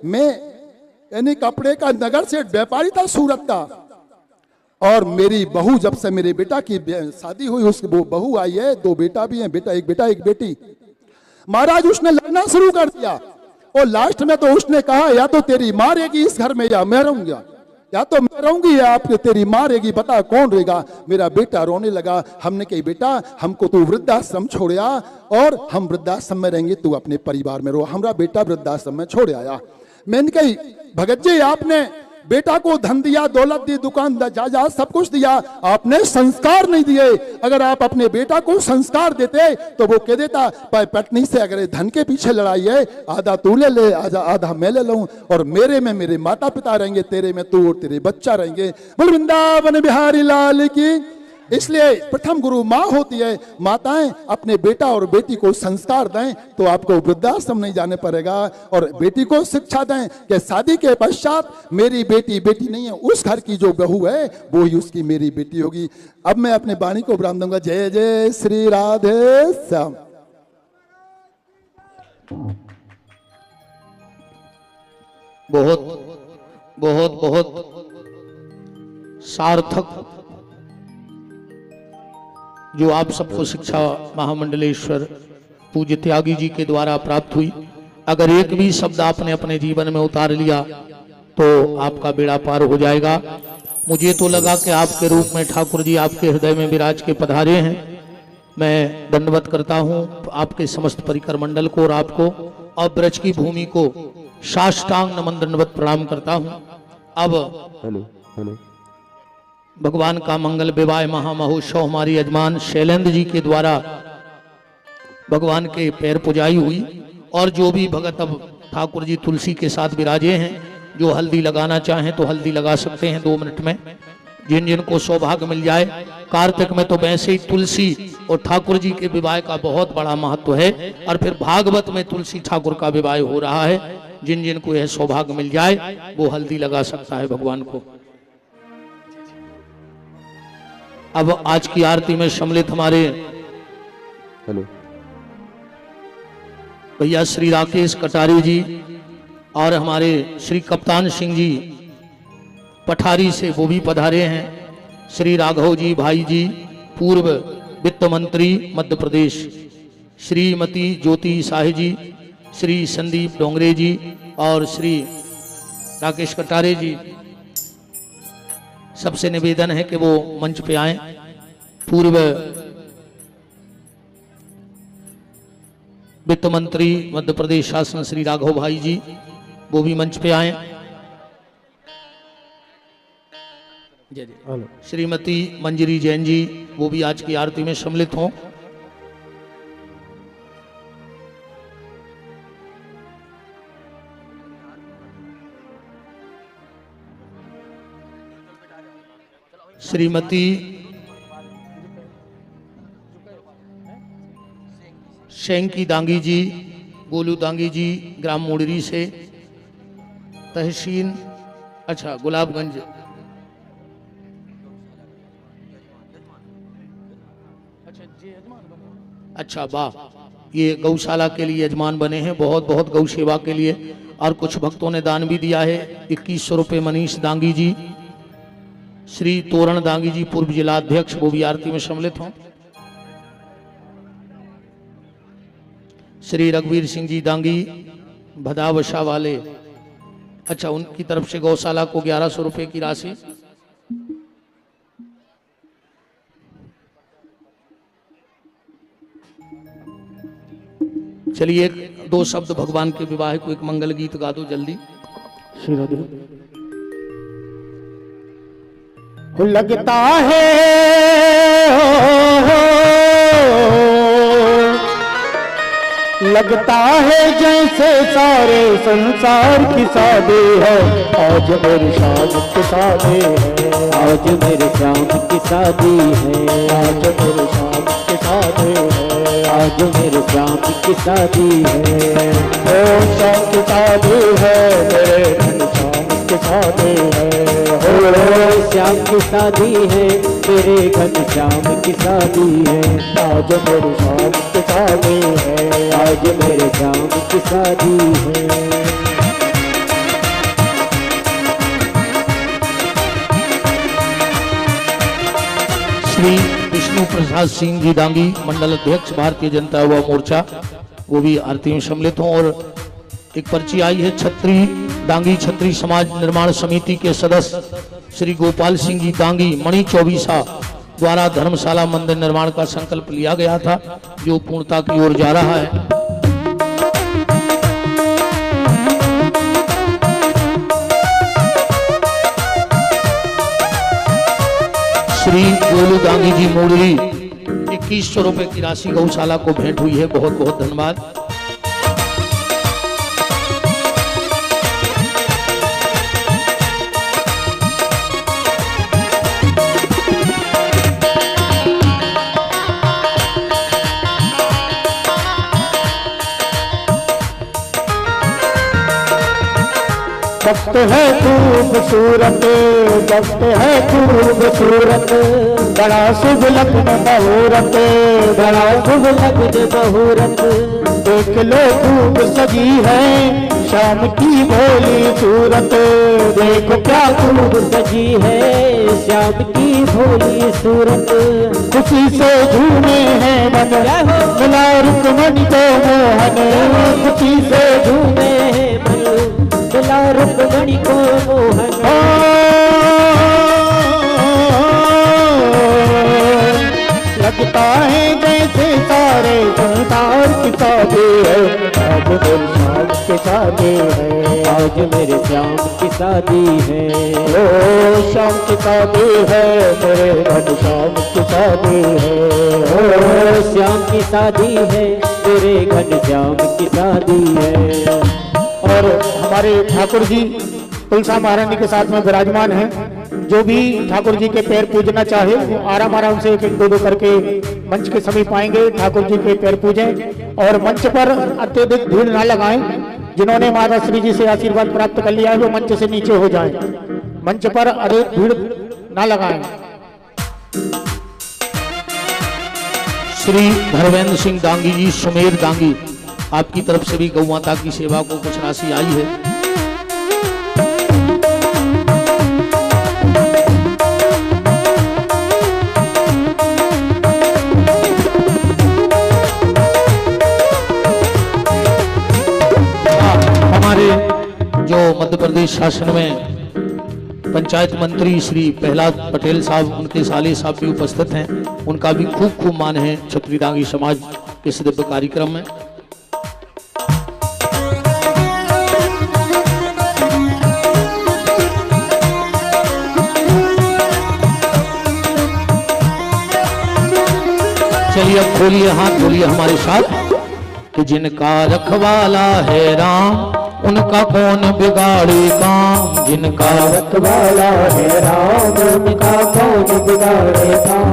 मैं यानी कपड़े का नगर से व्यापारी था, सूरत का, और मेरी बहू, जब से मेरे बेटा की शादी हुई, उसकी वो बहू आई है, 2 बेटा भी हैं, एक बेटा एक बेटी। महाराज उसने लड़ना शुरू कर दिया, और लास्ट में तो उसने कहा या तो तेरी माँ रहेगी इस घर में, या मैं रहूंगा, या तो मैं रहूंगी या आपके तेरी माँ रहेगी, बता कौन रहेगा? मेरा बेटा रोने लगा। हमने कही बेटा हमको तू वृद्धाश्रम छोड़ आ, और हम वृद्धाश्रम में रहेंगे, तू अपने परिवार में रहो। हमारा बेटा वृद्धाश्रम में छोड़ आया। मैंने कही भगत जी आपने बेटा को धन दिया, दौलत दी, दुकान जायदाद सब कुछ दिया, आपने संस्कार नहीं दिए। अगर आप अपने बेटा को संस्कार देते तो वो कह देता पत्नी से, अगर धन के पीछे लड़ाई है, आधा तू ले ले, आधा मैं ले लूं, और मेरे में मेरे माता पिता रहेंगे, तेरे में तू और तेरे बच्चा रहेंगे। बोल वृंदावन बिहारी लाल की। इसलिए प्रथम गुरु माँ होती है। माताएं अपने बेटा और बेटी को संस्कार दें तो आपको वृद्धाश्रम नहीं जाने पड़ेगा, और बेटी को शिक्षा दें कि शादी के पश्चात मेरी बेटी बेटी नहीं है, उस घर की जो बहू है वो ही उसकी मेरी बेटी होगी। अब मैं अपने वाणी को विराम दूंगा। जय जय श्री राधे श्याम। बहुत बहुत बहुत सार्थक जो आप सबको शिक्षा महामंडलेश्वर पूज्य त्यागी जी के द्वारा प्राप्त हुई। अगर एक भी शब्द आपने अपने जीवन में उतार लिया तो आपका बेड़ा पार हो जाएगा। मुझे तो लगा कि आपके रूप में ठाकुर जी आपके हृदय में विराज के पधारे हैं। मैं दंडवत करता हूं आपके समस्त परिकर मंडल को और आपको, और ब्रज की भूमि को साष्टांग नमन दंडवत प्रणाम करता हूं। अब भगवान का मंगल विवाह महामहोत्सव हमारी यजमान शैलेंद्र जी के द्वारा भगवान के पैर पुजाई हुई, और जो भी भगत अब ठाकुर जी तुलसी के साथ विराजे हैं, जो हल्दी लगाना चाहें तो हल्दी लगा सकते हैं 2 मिनट में, जिन जिन को सौभाग्य मिल जाए। कार्तिक में तो वैसे ही तुलसी और ठाकुर जी के विवाह का बहुत बड़ा महत्व है, और फिर भागवत में तुलसी ठाकुर का विवाह हो रहा है। जिन जिन को यह सौभाग्य मिल जाए वो हल्दी लगा सकता है भगवान को। अब आज की आरती में सम्मिलित हमारे भैया श्री राकेश कटारी जी और हमारे श्री कप्तान सिंह जी पठारी से वो भी पधारे हैं। श्री राघव जी भाई जी पूर्व वित्त मंत्री मध्य प्रदेश, श्रीमती ज्योति साही जी, श्री संदीप डोंगरे जी और श्री राकेश कटारे जी, सबसे निवेदन है कि वो मंच पे आए। पूर्व वित्त मंत्री मध्य प्रदेश शासन श्री राघव भाई जी वो भी मंच पे आए। श्रीमती मंजरी जैन जी वो भी आज की आरती में सम्मिलित हों। श्रीमती शेंकी दांगी जी, गोलू दांगी जी ग्राम मोड़री से, तहसील अच्छा गुलाबगंज, अच्छा वाह, ये गौशाला के लिए यजमान बने हैं, बहुत बहुत गौ सेवा के लिए। और कुछ भक्तों ने दान भी दिया है, 2100 रुपये मनीष दांगी जी, श्री तोरण दांगी जी पूर्व जिला अध्यक्ष वो भी आरती में सम्मिलित हों। श्री रघुवीर सिंह जी दांगी भदावशा वाले, अच्छा उनकी तरफ से गौशाला को 1100 रुपये की राशि। चलिए एक दो शब्द भगवान के विवाह को एक मंगल गीत गा दो जल्दी। लगता है लगता है जैसे सारे संसार की शादी है, आज मेरी शाम की शादी है, आज मेरे शाम की शादी है, आज मेरे शाम की शादी है, आज मेरे शाम की शादी है, ओ शाम की शादी है, मेरे घनश्याम की शादी है, ओ श्याम की शादी है, मेरे घनश्याम की शादी है, आज मेरे शाम की शादी है, आज मेरे शाम की शादी है। श्री विष्णु प्रसाद सिंह जी दांगी मंडल अध्यक्ष भारतीय जनता युवा मोर्चा वो भी आरती में सम्मिलित हों। और एक पर्ची आई है, छत्री दांगी छत्री समाज निर्माण समिति के सदस्य श्री गोपाल सिंह जी दांगी मणि चौबीसा द्वारा धर्मशाला मंदिर निर्माण का संकल्प लिया गया था जो पूर्णता की ओर जा रहा है। श्री गोलू दांगी जी मोड़री 2100 रुपए की राशि गौशाला को भेंट हुई है, बहुत बहुत धन्यवाद। वक्त है खूबसूरत, वक्त है खूबसूरत, बड़ा शुभ लग्न मुहूर्त, बड़ा शुभ लग्न मुहूर्त, देख लो खूब सजी है शाम की भोली सूरत, देखो क्या खूब सजी है श्याम की भोली सूरत, खुशी से झूमे हैं मन, मिला रुक्मणी को मोहन, खुशी से झूमे हैं मन, मिला रुक्मणी को मोहन। लगता है जैसे सारे संसार की शादी है, आज मेरी शाम की शादी है, आज मेरे श्याम की शादी है, ओ शाम की शादी है, मेरे घनश्याम की शादी है, ओ श्याम की शादी है, मेरे घनश्याम की शादी है। और हमारे ठाकुर जी तुलसा महारानी के साथ में विराजमान हैं, जो भी ठाकुर जी के पैर पूजना चाहे वो आराम आराम से एक एक दो दो करके मंच के समीप आएंगे, ठाकुर जी के पैर पूजें और मंच पर अत्यधिक भीड़ ना लगाएं, जिन्होंने माता श्री जी से आशीर्वाद प्राप्त कर लिया है वो मंच से नीचे हो जाएं। मंच पर अधिक भीड़ ना लगाएं। श्री धर्मेंद्र सिंह डांगी जी, सुमेर डांगी, आपकी तरफ से भी गौ माता की सेवा को कुछ राशि आई है। हमारे जो मध्य प्रदेश शासन में पंचायत मंत्री श्री प्रहलाद पटेल साहब, उनके साले साहब भी उपस्थित हैं, उनका भी खूब खूब मान है क्षत्रिय डांगी समाज के इस दिव्य कार्यक्रम में। चलिए अब खोलिए हाथ, बोलिए हमारे साथ कि जिनका रखवाला है राम उनका कौन बिगाड़े काम। जिनका रखवाला है राम उनका कौन बिगाड़े काम।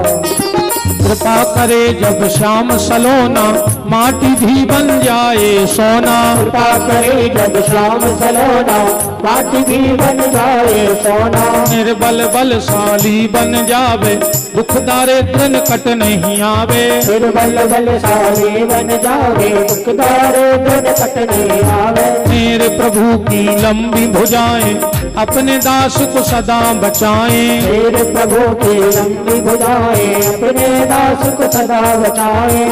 कृपा करे जब श्याम सलोना माटी भी बन जाए सोना। कृपा करे जब श्याम सलोना माटी भी बन जाए सोना। निर्बल बलशाली बन जावे दुख दारिद्र निकट नहीं आवे। निर्बल बलशाली बन जावे दुख दारिद्र निकट नहीं आवे। मेरे प्रभु की लंबी भुजाएं अपने दास को सदा बचाएं। मेरे प्रभु की लंबी भुजाएं अपने दास को सदा बचाएं।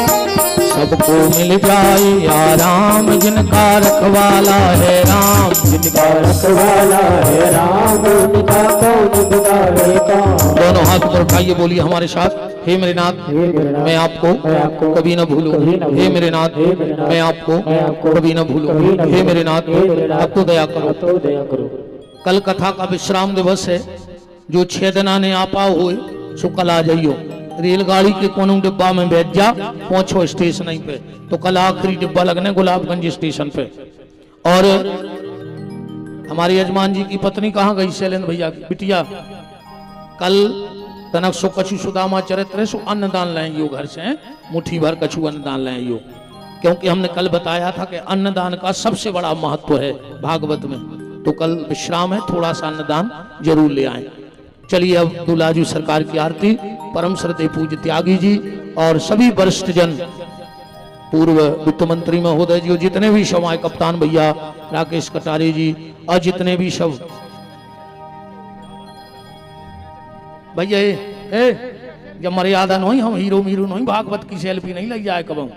सबको मिल जाए या राम जिनका रखवाला है राम। जिनका रखवाला है राम उनका कौन बिगाड़े काम। दोनों हाथ ऊपर उठाइए, बोलिए हमारे साथ, हे मेरे नाथ मैं आपको कभी न भूलूं। हे मेरे नाथ मैं आपको कभी न भूलूं। हे मेरे नाथ अब तो दया करो। कल कथा का विश्राम दिवस है, जो 6 दिन आने आ पाओ हो सो कल आ जाइयो। रेलगाड़ी के कोनो डिब्बा में बैठ जा, पहुंचो स्टेशन पे, तो कल आखिरी डिब्बा लगने गुलाबगंज स्टेशन पे। और हमारे यजमान जी की पत्नी कहाँ गई, शैलेंद्र भैया की बिटिया, कल तनक सो कछु सुदामा चरित्र सो अन्नदान लाएंगे घर से, मुट्ठी भर कछु अन्नदान लाएंगे। क्योंकि हमने कल बताया था कि अन्नदान का सबसे बड़ा महत्व है भागवत में, तो कल विश्राम है, थोड़ा सा अन्नदान जरूर ले आए। चलिए अब दुलाजू सरकार की आरती परम श्रद्धेय पूज्य त्यागी जी और सभी वरिष्ठ जन, पूर्व वित्त मंत्री महोदय जी, जितने भी सब आए, कप्तान भैया, राकेश कटारे जी और जितने भी सब भैया, जब मर्यादा नहीं, हम हीरो मीरो नहीं, भागवत की सेल्फी नहीं लग जाए कब,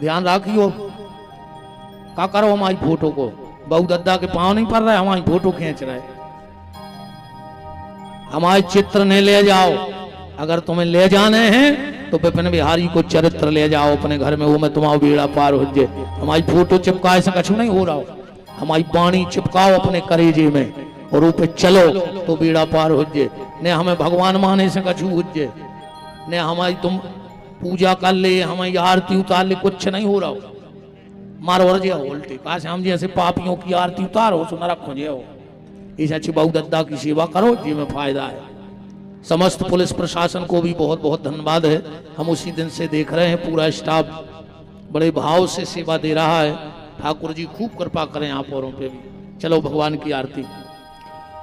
ध्यान रखियो। का करो हमारी फोटो को, बहु दद्दा के पाँव नहीं पड़ रहा है, हमारी फोटो खींच रहा है। हमारे चित्र नहीं ले जाओ, अगर तुम्हें ले जाने हैं तो विपिन बिहारी को चरित्र ले जाओ अपने घर में, वो मैं तुम्हारा बेड़ा पार हो जाए। हमारी फोटो चिपकाए से कछु नहीं हो रहा हो, हमारी वाणी चिपकाओ अपने करेजे में और ऊपर चलो तो बेड़ा पार हो जाए। ने हमें भगवान माने से कछु हो जाए, ने हमारी तुम पूजा कर ले, हमारी आरती उतार ले, कुछ नहीं हो रहा हो। मारो और जो उल्टे काश हम जैसे पापियों की आरती उतारो सो नरक हो जाओ। इस अच्छी बहु दद्दा की सेवा करो, जी में फायदा है। समस्त पुलिस प्रशासन को भी बहुत बहुत धन्यवाद है, हम उसी दिन से देख रहे हैं, पूरा स्टाफ बड़े भाव से सेवा दे रहा है। ठाकुर जी खूब कृपा करें आप औरों पे भी। चलो भगवान की आरती।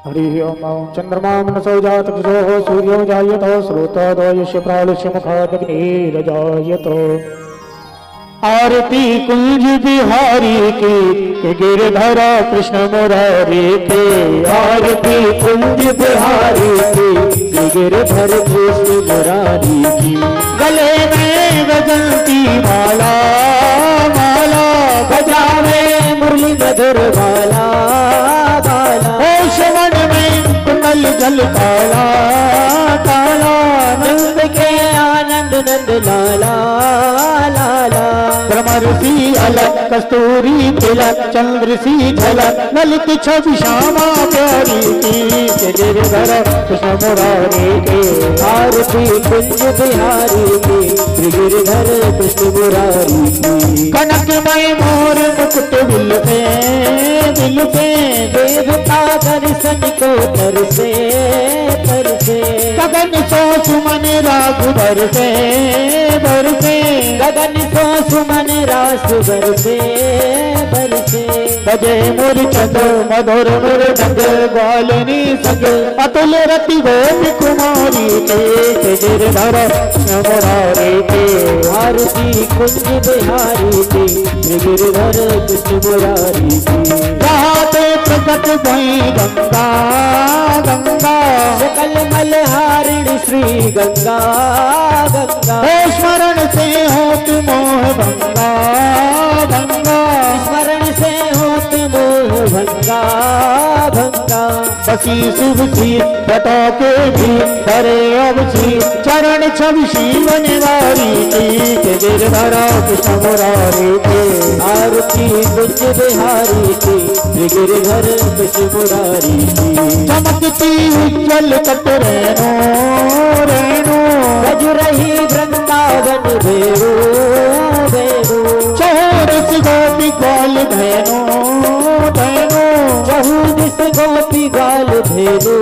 हरि ओम। चंद्रमा मनसो जात सूर्यो जायतो श्रोतोदयस्य प्राणस्य मुखादग्निरजायतो। आरती कुंज बिहारी की गिरधर कृष्ण मुरारी के। आरती कुंज बिहारी की गिरधर कृष्ण मुरारी की। गले में बजंती माला माला, बजावे मुरली मधुर बाला बाला। ओ श्रवण में कुंडल जल काला काला, नंद के आनंद नंद लाला लाला। ब्रह्मर्षि अलग कस्तूरी तिलक, चंद्र सी झलक, ललित छवि श्यामा प्यारी की। गिरधर कृष्ण मुरारी के। आरती कुंज बिहारी की गिरधर कृष्ण मुरारी की। कनकमय मोर मुकुट बिल पे देवता दर्शन को तरसे तरसे। गगन सो सुमन राघु बरसे बरसे। गगन सो सुमन रास बरसे बरसे। से बजे मूर्छंद मधुर मृदंग ग्वालिनी संग अतुल रति गोपी कुमारी के गिरधर मुरारी के आरती कुंज बिहारी के गिरधर कृष्ण मुरारी के राधे प्रकट भई गंगा गंगा सकल मलहारिणी श्री गंगा गंगा स्मरण से होत मोह भंगा भंगा स्मरण से होत मोह भंगा भंगा बसी शुभ चीज बता के भी करे अब छी चरण छवि शिव निवारी के गिरधरा कृष्ण मुरारी के आरती कुंज बिहारी के गिरधर कृष्ण मुरारी की चमकती उज्जवल कट रेणु रेणु बज रही वृंदावन भेरू भेरू चौरस गोपी ग्वाल धेनु धेनु चौदिस गोपी ग्वाल धेनु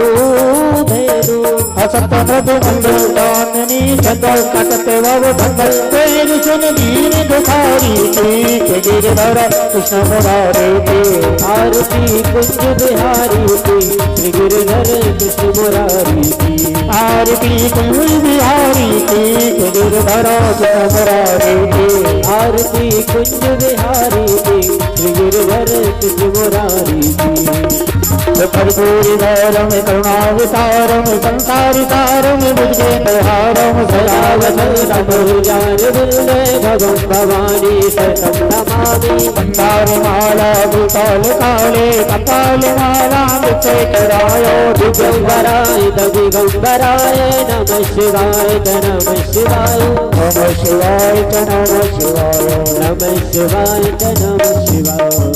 धेनु हसत मृदु मंगल दाननी चंदल कटते वव भंगल तेर सुन दीन दुखारी के गिरधर कृष्ण मुरारी के आरती कुंज बिहारी के गिरधर कृष्ण मुरारी की आरती कुंज बिहारी के गिरधर कृष्ण मुरारी के आरती कुंज बिहारी के गिरधर कृष्ण मुरारी की कर्पूरी गौरम करुणा विसारम संसारी सारम बुझे तोहारम सदा वसंत जान बुल्ले भगम भवानी शरणम नमामि मंदार माला भूताल काले कपाल माला मुझे करायो दिगंबराय दिगंबराय नमः शिवाय नमः शिवाय नमः शिवाय नमः शिवाय नमः शिवाय नमः शिवाय